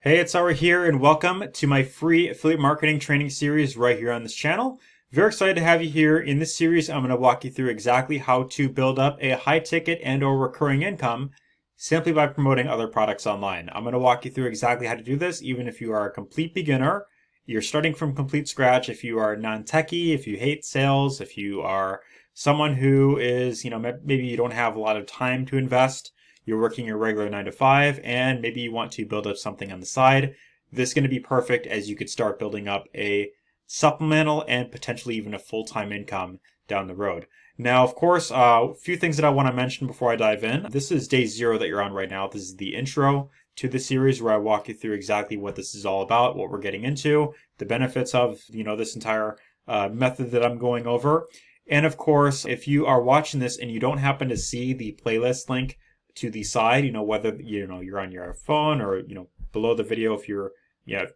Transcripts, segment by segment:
Hey, it's Ara here, and welcome to my free affiliate marketing training series right here on this channel. Very excited to have you here. In this series, I'm going to walk you through exactly how to build up a high ticket and or recurring income simply by promoting other products online. I'm going to walk you through exactly how to do this, even if you are a complete beginner, you're starting from complete scratch, if you are non-techie, if you hate sales, if you are someone who is, maybe you don't have a lot of time to invest, you're working your regular 9 to 5, and maybe you want to build up something on the side. This is going to be perfect as you could start building up a supplemental and potentially even a full-time income down the road. Now, of course, a few things that I want to mention before I dive in. This is day 0 that you're on right now. This is the intro to the series where I walk you through exactly what this is all about, what we're getting into, the benefits of, this entire method that I'm going over. And of course, if you are watching this and you don't happen to see the playlist link to the side, whether you're on your phone or below the video if you're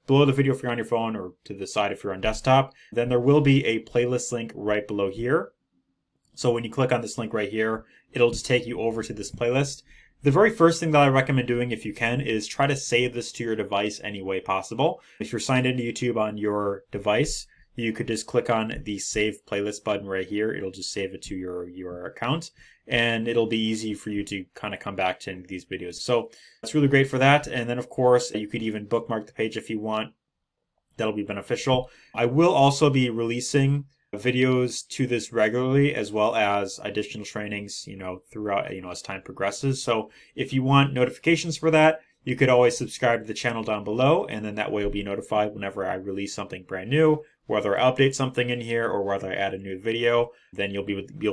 below the video if you're on your phone, or to the side if you're on desktop, then there will be a playlist link right below here. So when you click on this link right here, it'll just take you over to this playlist. The very first thing that I recommend doing, if you can, is try to save this to your device any way possible. If you're signed into YouTube on your device, you could just click on the save playlist button right here. It'll just save it to your account, and it'll be easy for you to kind of come back to these videos. So that's really great for that. And then of course, you could even bookmark the page if you want. That'll be beneficial. I will also be releasing videos to this regularly, as well as additional trainings, throughout, as time progresses. So if you want notifications for that, you could always subscribe to the channel down below, and then that way you'll be notified whenever I release something brand new, whether I update something in here or whether I add a new video. Then you'll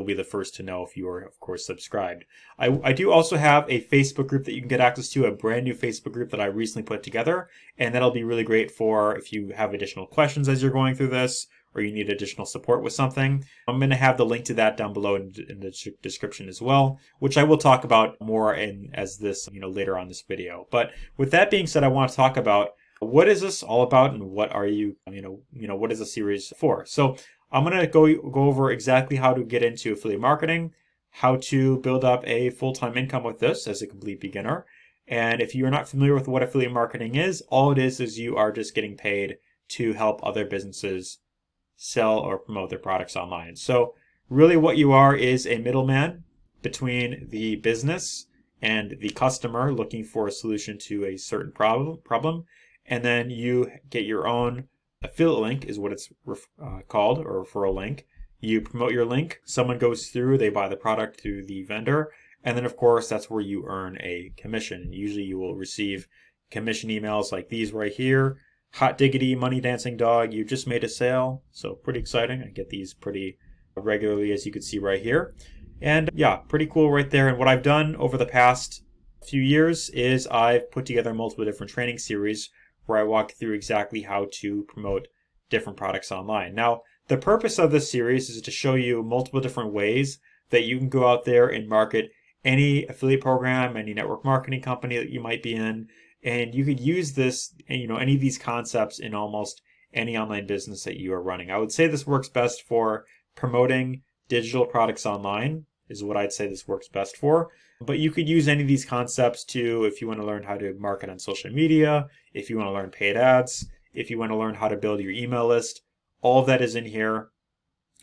be the first to know if you are, of course, subscribed. I do also have a Facebook group that you can get access to, a brand new Facebook group that I recently put together, and that'll be really great for if you have additional questions as you're going through this, or you need additional support with something. I'm going to have the link to that down below in the description as well, which I will talk about more as this, later on this video. But with that being said, I want to talk about what is this all about and what are you, what is the series for? So I'm going to go over exactly how to get into affiliate marketing, how to build up a full-time income with this as a complete beginner. And if you're not familiar with what affiliate marketing is, all it is you are just getting paid to help other businesses sell or promote their products online. So really what you are is a middleman between the business and the customer looking for a solution to a certain problem. And then you get your own affiliate link, is what it's called, or referral link. You promote your link, someone goes through, they buy the product through the vendor, and then of course that's where you earn a commission. Usually you will receive commission emails like these right here. Hot diggity, money dancing dog, you just made a sale. So pretty exciting. I get these pretty regularly, as you can see right here. And yeah, pretty cool right there. And what I've done over the past few years is I've put together multiple different training series where I walk through exactly how to promote different products online. Now, the purpose of this series is to show you multiple different ways that you can go out there and market any affiliate program, any network marketing company that you might be in. And you could use this, any of these concepts in almost any online business that you are running. I would say this works best for promoting digital products online, is what I'd say this works best for. But you could use any of these concepts too if you want to learn how to market on social media, if you want to learn paid ads, if you want to learn how to build your email list. All of that is in here,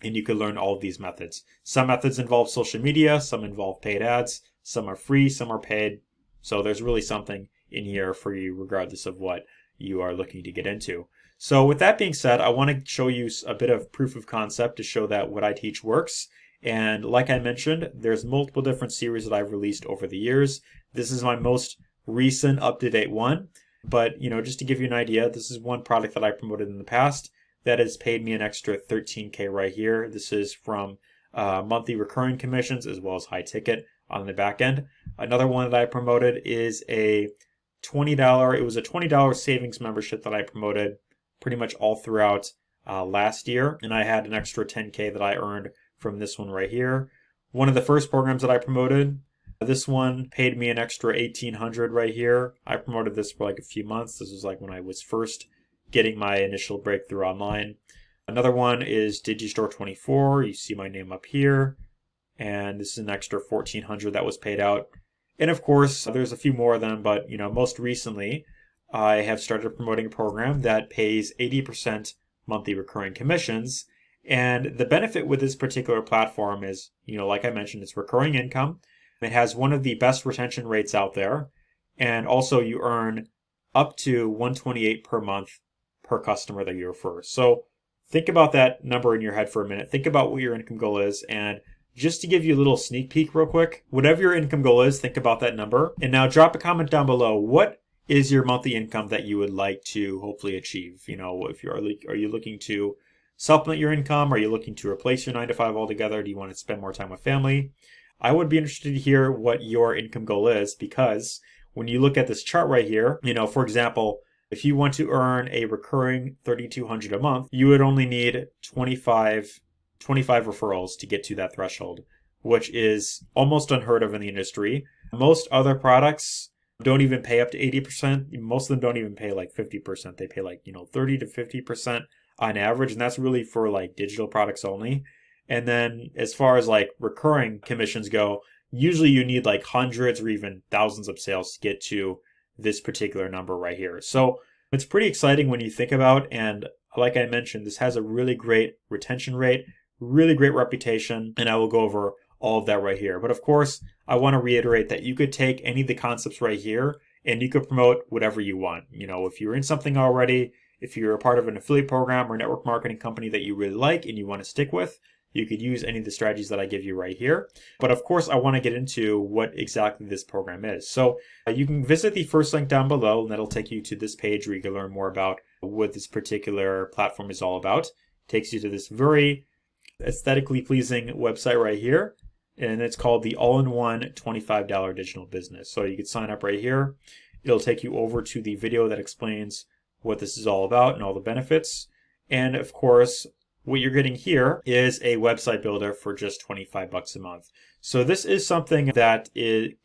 and you could learn all of these methods. Some methods involve social media, some involve paid ads, some are free, some are paid. So there's really something in here for you regardless of what you are looking to get into. So with that being said, I want to show you a bit of proof of concept to show that what I teach works. And like I mentioned, there's multiple different series that I've released over the years. This is my most recent up-to-date one. But, just to give you an idea, this is one product that I promoted in the past that has paid me an extra $13K right here. This is from monthly recurring commissions as well as high ticket on the back end. Another one that I promoted is a $20. It was a $20 savings membership that I promoted pretty much all throughout last year, and I had an extra 10K that I earned from this one right here. One of the first programs that I promoted, this one paid me an extra $1,800 right here. I promoted this for like a few months. This was like when I was first getting my initial breakthrough online. Another one is Digistore 24. You see my name up here, and this is an extra $1,400 that was paid out. And of course, there's a few more of them, but most recently, I have started promoting a program that pays 80% monthly recurring commissions. And the benefit with this particular platform is, like I mentioned, it's recurring income. It has one of the best retention rates out there. And also you earn up to 128 per month per customer that you refer. So think about that number in your head for a minute. Think about what your income goal is. And just to give you a little sneak peek real quick, whatever your income goal is, think about that number. And now drop a comment down below. What is your monthly income that you would like to hopefully achieve? If are you looking to supplement your income? Are you looking to replace your 9 to 5 altogether? Do you want to spend more time with family? I would be interested to hear what your income goal is, because when you look at this chart right here, for example, if you want to earn a recurring $3,200 a month, you would only need 25 referrals to get to that threshold, which is almost unheard of in the industry. Most other products don't even pay up to 80%. Most of them don't even pay like 50%. They pay like, 30 to 50% on average. And that's really for like digital products only. And then as far as like recurring commissions go, usually you need like hundreds or even thousands of sales to get to this particular number right here. So it's pretty exciting when you think about, and like I mentioned, this has a really great retention rate, really great reputation, and I will go over all of that right here. But of course, I want to reiterate that you could take any of the concepts right here and you could promote whatever you want. If you're in something already, if you're a part of an affiliate program or network marketing company that you really like and you want to stick with, you could use any of the strategies that I give you right here. But of course, I want to get into what exactly this program is. So you can visit the first link down below, and that'll take you to this page where you can learn more about what this particular platform is all about. It takes you to this very aesthetically pleasing website right here, and it's called the All-in-One $25 Digital Business. So you can sign up right here. It'll take you over to the video that explains what this is all about and all the benefits. And of course, what you're getting here is a website builder for just $25 a month. So this is something that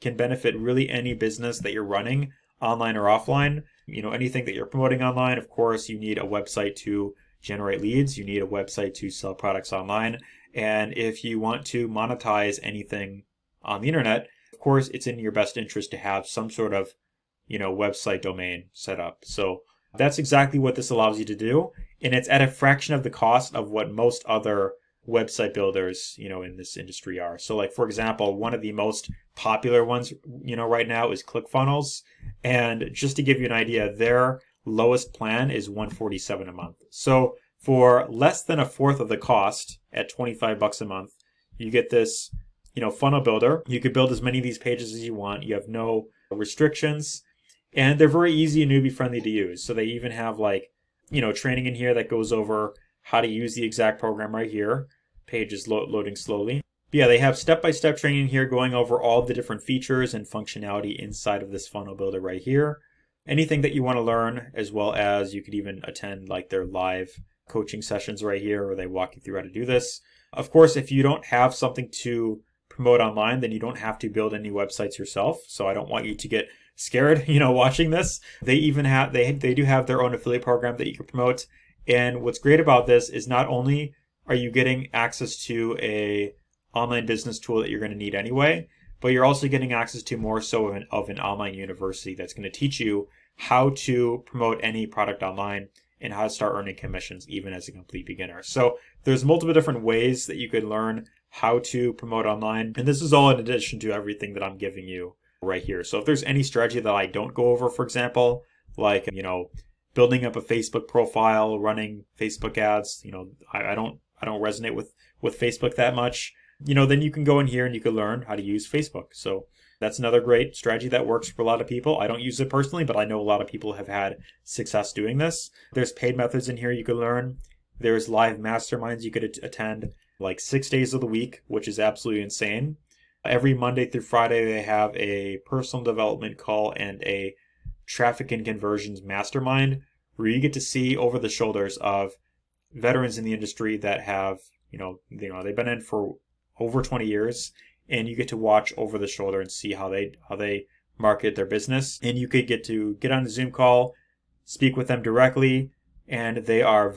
can benefit really any business that you're running, online or offline. Anything that you're promoting online, of course, you need a website to generate leads. You need a website to sell products online. And if you want to monetize anything on the internet, of course, it's in your best interest to have some sort of, website domain set up. So that's exactly what this allows you to do. And it's at a fraction of the cost of what most other website builders, in this industry are. So like, for example, one of the most popular ones, right now is ClickFunnels. And just to give you an idea, their lowest plan is $147 a month. So for less than a fourth of the cost at $25 a month, you get this, funnel builder. You could build as many of these pages as you want. You have no restrictions, and they're very easy and newbie friendly to use. So they even have like, training in here that goes over how to use the exact program right here. Page is loading slowly. But yeah, they have step-by-step training here going over all the different features and functionality inside of this funnel builder right here. Anything that you want to learn, as well as you could even attend like their live coaching sessions right here where they walk you through how to do this. Of course, if you don't have something to promote online, then you don't have to build any websites yourself. So I don't want you to get scared, watching this. They even have, they do have their own affiliate program that you can promote. And what's great about this is not only are you getting access to a online business tool that you're going to need anyway, but you're also getting access to more so of an online university that's going to teach you how to promote any product online and how to start earning commissions even as a complete beginner. So there's multiple different ways that you can learn how to promote online. And this is all in addition to everything that I'm giving you right here. So if there's any strategy that I don't go over, for example, like, building up a Facebook profile, running Facebook ads, I don't resonate with Facebook that much, then you can go in here and you can learn how to use Facebook. So that's another great strategy that works for a lot of people. I don't use it personally, but I know a lot of people have had success doing this. There's paid methods in here you can learn. There's live masterminds you could attend like 6 days of the week, which is absolutely insane. Every Monday through Friday, they have a personal development call and a traffic and conversions mastermind where you get to see over the shoulders of veterans in the industry that have, they've been in for over 20 years, and you get to watch over the shoulder and see how they market their business. And you could get on a Zoom call, speak with them directly, and they are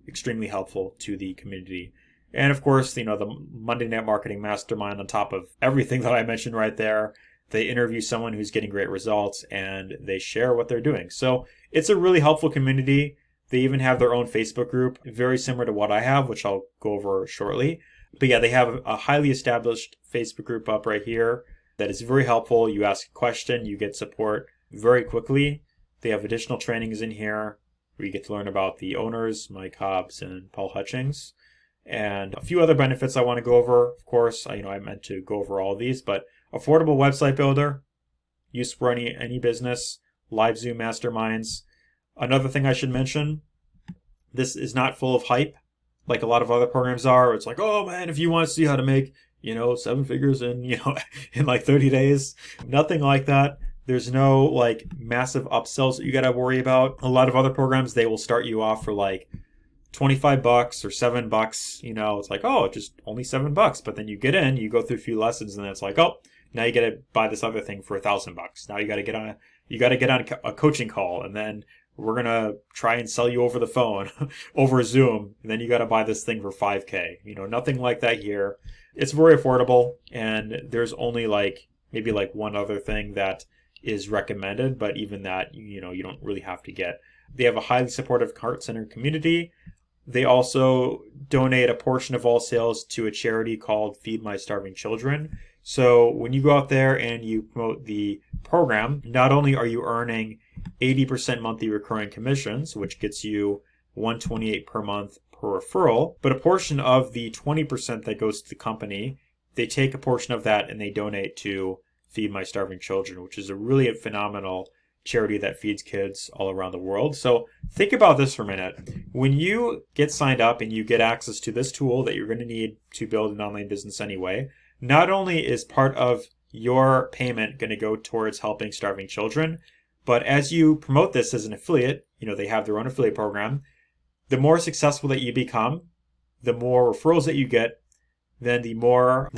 extremely helpful to the community. And of course, the Monday Night Marketing Mastermind on top of everything that I mentioned right there. they interview someone who's getting great results, and they share what they're doing. So it's a really helpful community. They even have their own Facebook group, very similar to what I have, which I'll go over shortly. But yeah, they have a highly established Facebook group up right here that is very helpful. You ask a question, you get support very quickly. They have additional trainings in here where you get to learn about the owners, Mike Hobbs and Paul Hutchings, and a few other benefits I want to go over. Of course, I meant to go over all of these, but affordable website builder, used for any business, live Zoom masterminds. Another thing I should mention, this is not full of hype like a lot of other programs are. It's like, oh man, if you want to see how to make, 7 figures in, in like 30 days, nothing like that. There's no like massive upsells that you got to worry about. A lot of other programs, they will start you off for like $25 or $7. It's like, oh, just only $7. But then you get in, you go through a few lessons, and then it's like, oh, now you got to buy this other thing for $1,000. Now you got to get on a coaching call, and then we're gonna try and sell you over the phone, over Zoom, and then you got to buy this thing for $5K. Nothing like that here. It's very affordable, and there's only maybe one other thing that is recommended, but even that, you don't really have to get. They have a highly supportive heart-centered community. They also donate a portion of all sales to a charity called Feed My Starving Children. So when you go out there and you promote the program, not only are you earning 80% monthly recurring commissions, which gets you $128 per month per referral, but a portion of the 20% that goes to the company, they take a portion of that and they donate to Feed My Starving Children, which is a really phenomenal charity that feeds kids all around the world. So think about this for a minute. When you get signed up and you get access to this tool that you're going to need to build an online business anyway, not only is part of your payment going to go towards helping starving children, but as you promote this as an affiliate, they have their own affiliate program, the more successful that you become, the more referrals that you get, then the more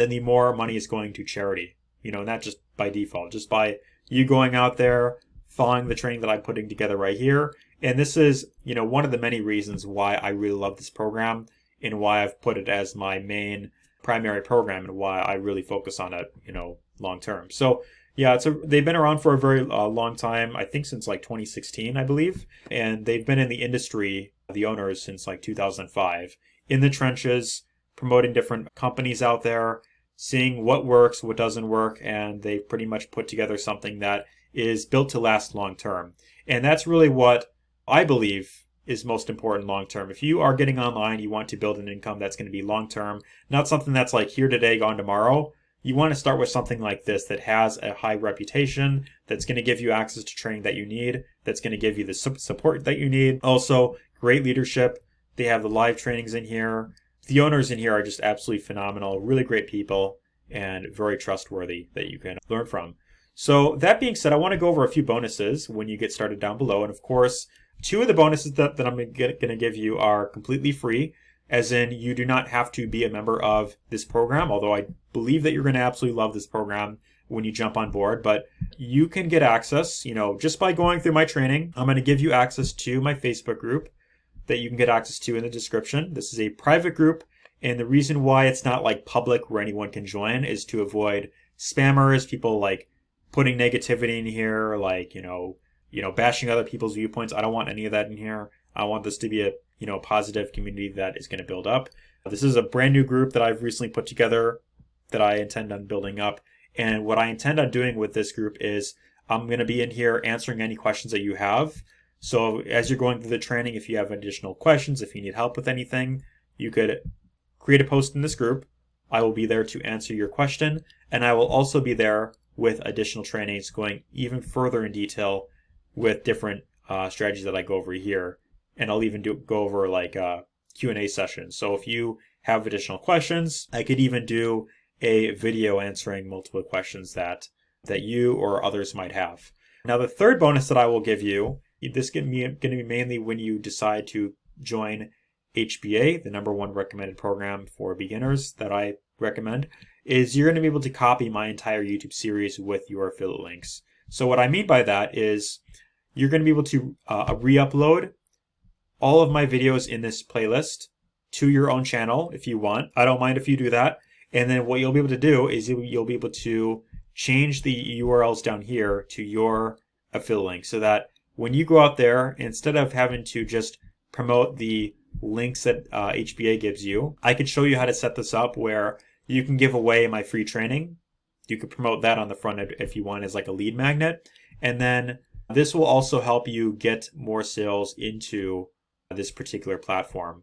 money is going to charity. Not just by default, just by you going out there, following the training that I'm putting together right here. And this is, one of the many reasons why I really love this program and why I've put it as my main primary program and why I really focus on it, long term. So yeah, they've been around for a very long time. I think since 2016, I believe. And they've been in the industry, the owners, since 2005, in the trenches, promoting different companies out there, seeing what works, what doesn't work, and they've pretty much put together something that is built to last long term. And that's really what I believe is most important long term. If you are getting online, you want to build an income that's going to be long term, not something that's here today, gone tomorrow. You want to start with something like this that has a high reputation, that's going to give you access to training that you need, that's going to give you the support that you need. Also, great leadership. They have the live trainings in here. The owners in here are just absolutely phenomenal, really great people, and very trustworthy that you can learn from. So that being said, I want to go over a few bonuses when you get started down below. And of course, 2 of the bonuses that I'm going to give you are completely free, as in you do not have to be a member of this program, although I believe that you're going to absolutely love this program when you jump on board. But you can get access, just by going through my training. I'm going to give you access to my Facebook group that you can get access to in the description. This is a private group, and the reason why it's not public where anyone can join is to avoid spammers, people putting negativity in here, bashing other people's viewpoints. I don't want any of that in here. I want this to be a positive community that is going to build up. This is a brand new group that I've recently put together that I intend on building up. And what I intend on doing with this group is I'm going to be in here answering any questions that you have. So as you're going through the training, if you have additional questions, if you need help with anything, you could create a post in this group. I will be there to answer your question, and I will also be there with additional trainings going even further in detail with different strategies that I go over here. And I'll even go over Q&A sessions. So if you have additional questions, I could even do a video answering multiple questions that you or others might have. Now, the third bonus that I will give you, this is going to be mainly when you decide to join HBA, the #1 recommended program for beginners that I recommend, is you're going to be able to copy my entire YouTube series with your affiliate links. So what I mean by that is you're going to be able to re-upload all of my videos in this playlist to your own channel if you want. I don't mind if you do that. And then what you'll be able to do is you'll be able to change the URLs down here to your affiliate link so that when you go out there, instead of having to just promote the links that HBA gives you, I could show you how to set this up where you can give away my free training. You could promote that on the front end if you want as like a lead magnet. And then this will also help you get more sales into this particular platform,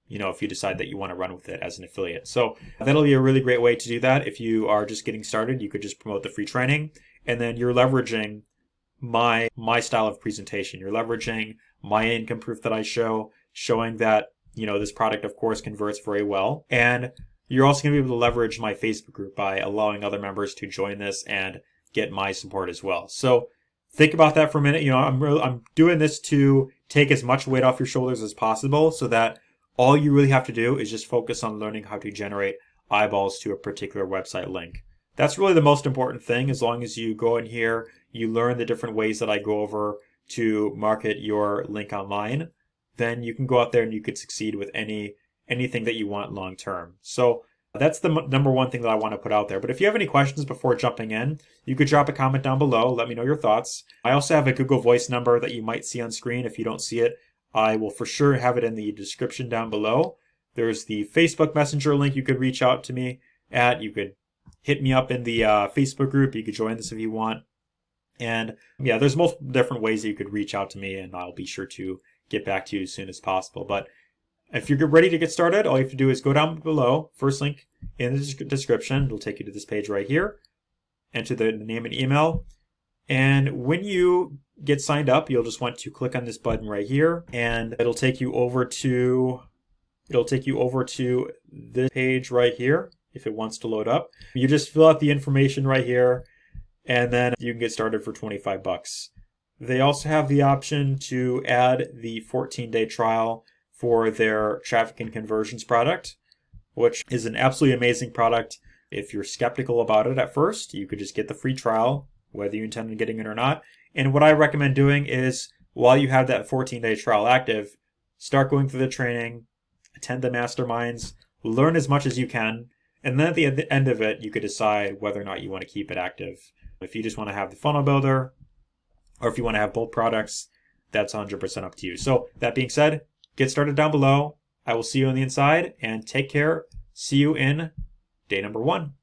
if you decide that you want to run with it as an affiliate. So that'll be a really great way to do that. If you are just getting started, you could just promote the free training, and then you're leveraging my style of presentation. You're leveraging my income proof that I show, showing that, this product, of course, converts very well. And you're also going to be able to leverage my Facebook group by allowing other members to join this and get my support as well. So think about that for a minute. I'm doing this to take as much weight off your shoulders as possible so that all you really have to do is just focus on learning how to generate eyeballs to a particular website link. That's really the most important thing. As long as you go in here, you learn the different ways that I go over to market your link online, then you can go out there and you could succeed with anything that you want long term. So that's the number one thing that I want to put out there. But if you have any questions before jumping in, you could drop a comment down below. Let me know your thoughts. I also have a Google Voice number that you might see on screen. If you don't see it, I will for sure have it in the description down below. There's the Facebook Messenger link you could reach out to me at. You could hit me up in the Facebook group. You could join this if you want. And yeah, there's multiple different ways that you could reach out to me, and I'll be sure to get back to you as soon as possible. But if you're ready to get started, all you have to do is go down below, first link in the description. It'll take you to this page right here. Enter the name and email. And when you get signed up, you'll just want to click on this button right here, and it'll take you over to this page right here if it wants to load up. You just fill out the information right here, and then you can get started for 25 bucks. They also have the option to add the 14-day trial for their traffic and conversions product, which is an absolutely amazing product. If you're skeptical about it at first, you could just get the free trial, whether you intend on getting it or not. And what I recommend doing is, while you have that 14-day trial active, start going through the training, attend the masterminds, learn as much as you can, and then at the end of it, you could decide whether or not you want to keep it active. If you just want to have the funnel builder, or if you want to have both products, that's 100% up to you. So that being said, get started down below. I will see you on the inside, and take care. See you in day number 1.